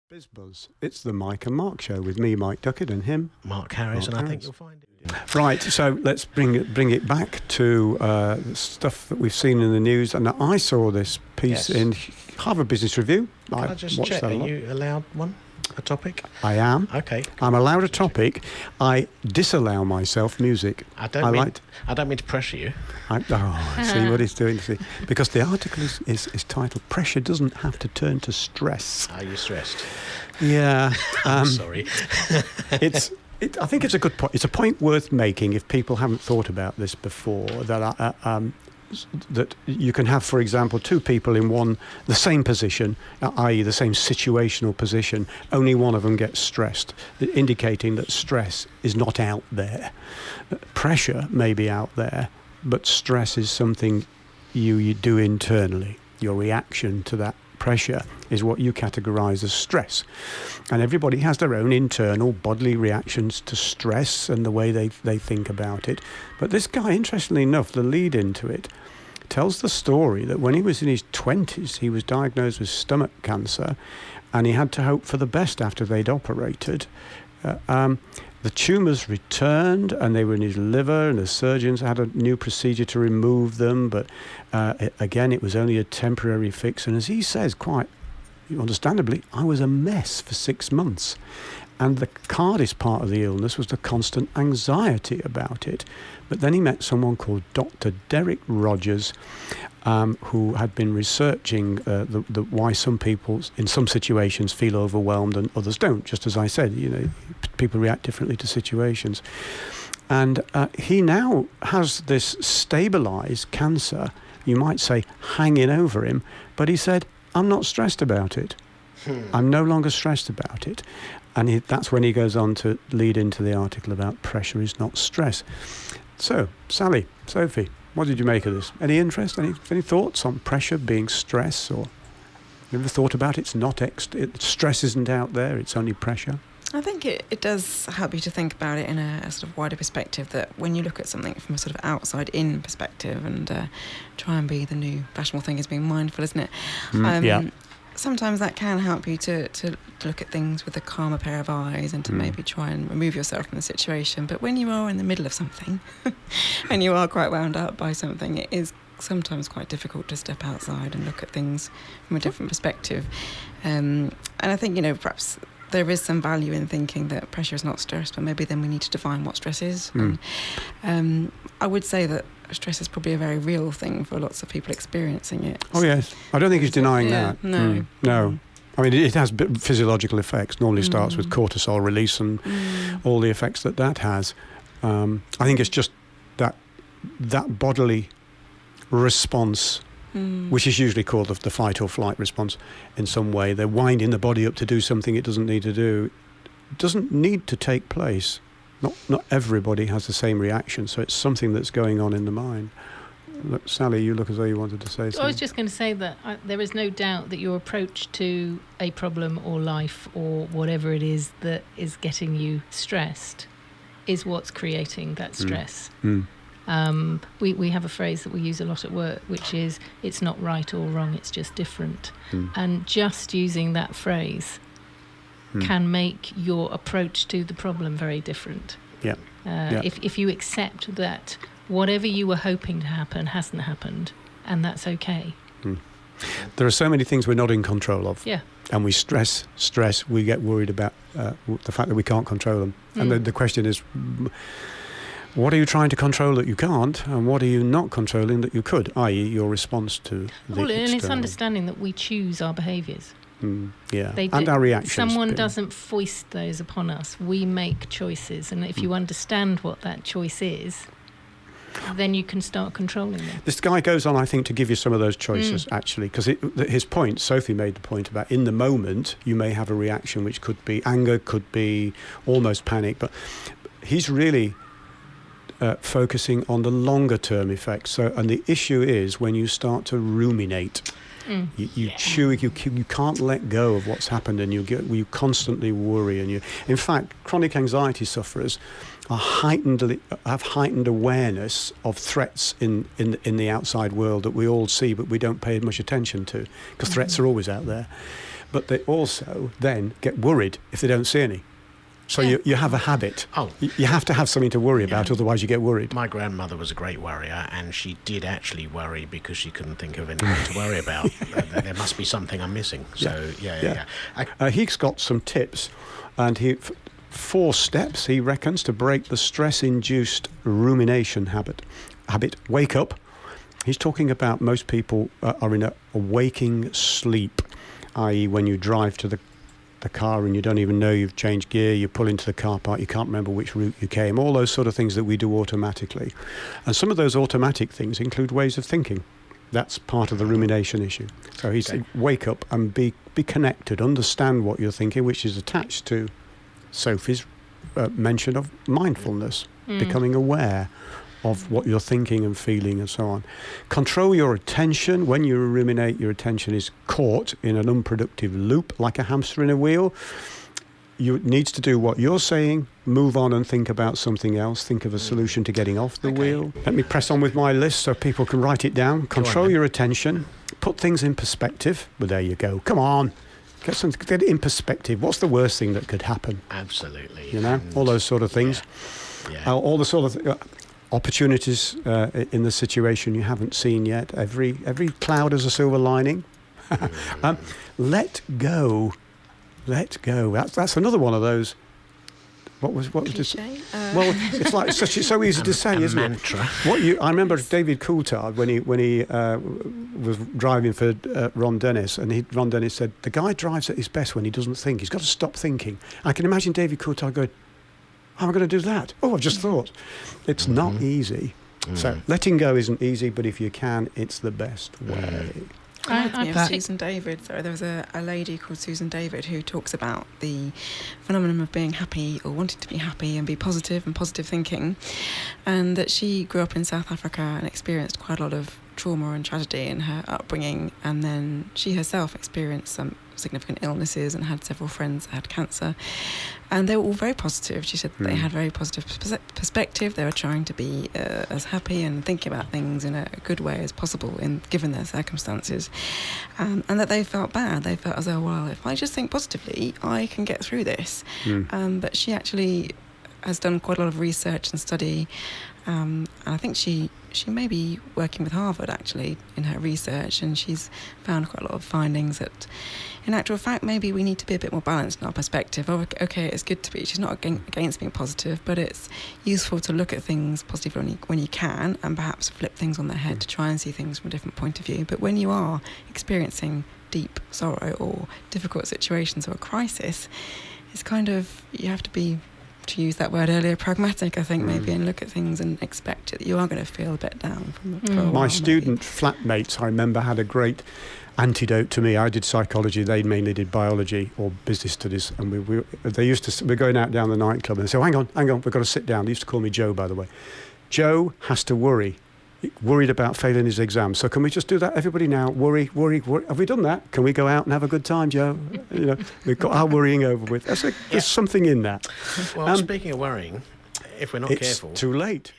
BizBuzz. It's the Mike and Mark show with me, Mike Duckett, and him, Mark Harris, Mark and I Harris. think you'll find it. Right, so let's bring it back to stuff that we've seen in the news. And I saw this piece in Harvard Business Review. Can I just check? Are you allowed a topic? I am. Okay. I'm allowed a topic. I disallow myself music. I don't mean to pressure you. See what he's doing. See, because the article is titled "Pressure Doesn't Have to Turn to Stress." Are you stressed? Yeah. I'm sorry. I think it's a good point. It's a point worth making if people haven't thought about this before. That you can have, for example, two people in the same position, i.e. the same situational position. Only one of them gets stressed, indicating that stress is not out there. Pressure may be out there, but stress is something you do internally. Your reaction to that pressure is what you categorize as stress. And everybody has their own internal bodily reactions to stress and the way they think about it. But this guy, interestingly enough, the lead into it, tells the story that when he was in his 20s, he was diagnosed with stomach cancer, and he had to hope for the best after they'd operated. The tumours returned, and they were in his liver, and the surgeons had a new procedure to remove them. But again, it was only a temporary fix. And as he says, quite understandably, I was a mess for 6 months. And the hardest part of the illness was the constant anxiety about it. But then he met someone called Dr. Derek Rogers, who had been researching why some people in some situations feel overwhelmed and others don't. Just as I said, people react differently to situations. And he now has this stabilized cancer, you might say, hanging over him. But he said, I'm not stressed about it. I'm no longer stressed about it. And that's when he goes on to lead into the article about pressure is not stress. So, Sally, Sophie, what did you make of this? Any interest? Any thoughts on pressure being stress? Or you ever thought about it's not stress isn't out there, it's only pressure? I think it does help you to think about it in a sort of wider perspective, that when you look at something from a sort of outside-in perspective and try and be the new fashionable thing is being mindful, isn't it? Yeah. Sometimes that can help you to look at things with a calmer pair of eyes and to maybe try and remove yourself from the situation. But when you are in the middle of something and you are quite wound up by something, it is sometimes quite difficult to step outside and look at things from a different perspective. And I think, perhaps there is some value in thinking that pressure is not stress, but maybe then we need to define what stress is. And I would say that stress is probably a very real thing for lots of people experiencing it. Oh, yes. I don't think he's denying that. No. No. I mean, it has physiological effects. Normally starts with cortisol release and all the effects that has. I think it's just that bodily response, which is usually called the fight or flight response in some way. They're winding the body up to do something it doesn't need to do. It doesn't need to take place. Not everybody has the same reaction, so it's something that's going on in the mind. Look, Sally, you look as though you wanted to say something. I was just going to say that there is no doubt that your approach to a problem or life or whatever it is that is getting you stressed is what's creating that stress. We have a phrase that we use a lot at work, which is, it's not right or wrong, it's just different. And just using that phrase can make your approach to the problem very different. If you accept that whatever you were hoping to happen hasn't happened, and that's okay. There are so many things we're not in control of. Yeah. And we stress, we get worried about the fact that we can't control them. And the question is, what are you trying to control that you can't, and what are you not controlling that you could, i.e. your response to the and it's external. understanding that we choose our behaviours. And our reactions. Someone doesn't foist those upon us. We make choices, and if you understand what that choice is, then you can start controlling them. This guy goes on, I think, to give you some of those choices, actually, because his point, Sophie made the point about in the moment, you may have a reaction which could be anger, could be almost panic, but he's really focusing on the longer term effects. And the issue is when you start to ruminate. You chew, you can't let go of what's happened, and you constantly worry. And in fact, chronic anxiety sufferers have heightened awareness of threats in the outside world that we all see, but we don't pay much attention to, because threats are always out there. but they also then get worried if they don't see any. So you have a habit. Oh. You have to have something to worry about, otherwise you get worried. My grandmother was a great worrier, and she did actually worry because she couldn't think of anything to worry about. There must be something I'm missing. So, yeah. He's got some tips, and 4 steps, he reckons, to break the stress-induced rumination habit. Wake up. He's talking about most people are in a waking sleep, i.e. when you drive to the car and you don't even know you've changed gear, you pull into the car park, you can't remember which route you came, all those sort of things that we do automatically. And some of those automatic things include ways of thinking. That's part of the rumination issue. So he said, wake up and be connected, understand what you're thinking, which is attached to Sophie's mention of mindfulness, becoming aware of what you're thinking and feeling and so on. Control your attention. When you ruminate, your attention is caught in an unproductive loop, like a hamster in a wheel. You needs to do what you're saying, move on and think about something else, think of a solution to getting off the wheel. Let me press on with my list so people can write it down. Control your attention, put things in perspective. Well, there you go. Come on. Get it in perspective. What's the worst thing that could happen? Absolutely. You know, all those sort of things. Yeah. All the sort of opportunities in the situation you haven't seen yet. Every cloud has a silver lining. Let go. Let go. That's another one of those. What was just? Well, it's like it's so easy to say, isn't mantra. it? I remember David Coulthard when he was driving for Ron Dennis, and Ron Dennis said the guy drives at his best when he doesn't think. He's got to stop thinking. I can imagine David Coulthard going, how am I going to do that? Oh, I've just thought. It's not easy. So letting go isn't easy, but if you can, it's the best way. Susan David. So there was a lady called Susan David who talks about the phenomenon of being happy or wanting to be happy and be positive and positive thinking, and that she grew up in South Africa and experienced quite a lot of trauma and tragedy in her upbringing, and then she herself experienced some significant illnesses and had several friends that had cancer, and they were all very positive. She said that they had very positive perspective. They were trying to be as happy and thinking about things in a good way as possible given their circumstances, and that they felt bad. They felt as though, well, if I just think positively, I can get through this. But she actually has done quite a lot of research and study, and I think she may be working with Harvard actually in her research, and she's found quite a lot of findings that in actual fact maybe we need to be a bit more balanced in our perspective. Okay, it's good to be, she's not against being positive, but it's useful to look at things positively when you can, and perhaps flip things on their head to try and see things from a different point of view. But when you are experiencing deep sorrow or difficult situations or a crisis, it's kind of, you have to be, to use that word earlier, pragmatic, I think, maybe, and look at things and expect that you are going to feel a bit down for a while. My student flatmates, I remember, had a great antidote to me. I did psychology, they mainly did biology or business studies, and we're going out down the nightclub and they say, hang on, we've got to sit down. They used to call me Joe, by the way. Joe has to worried about failing his exam. So can we just do that, everybody now? Worry. Have we done that? Can we go out and have a good time, Joe? We've got our worrying over with. There's something in that. Well, speaking of worrying, if we're not careful, it's too late.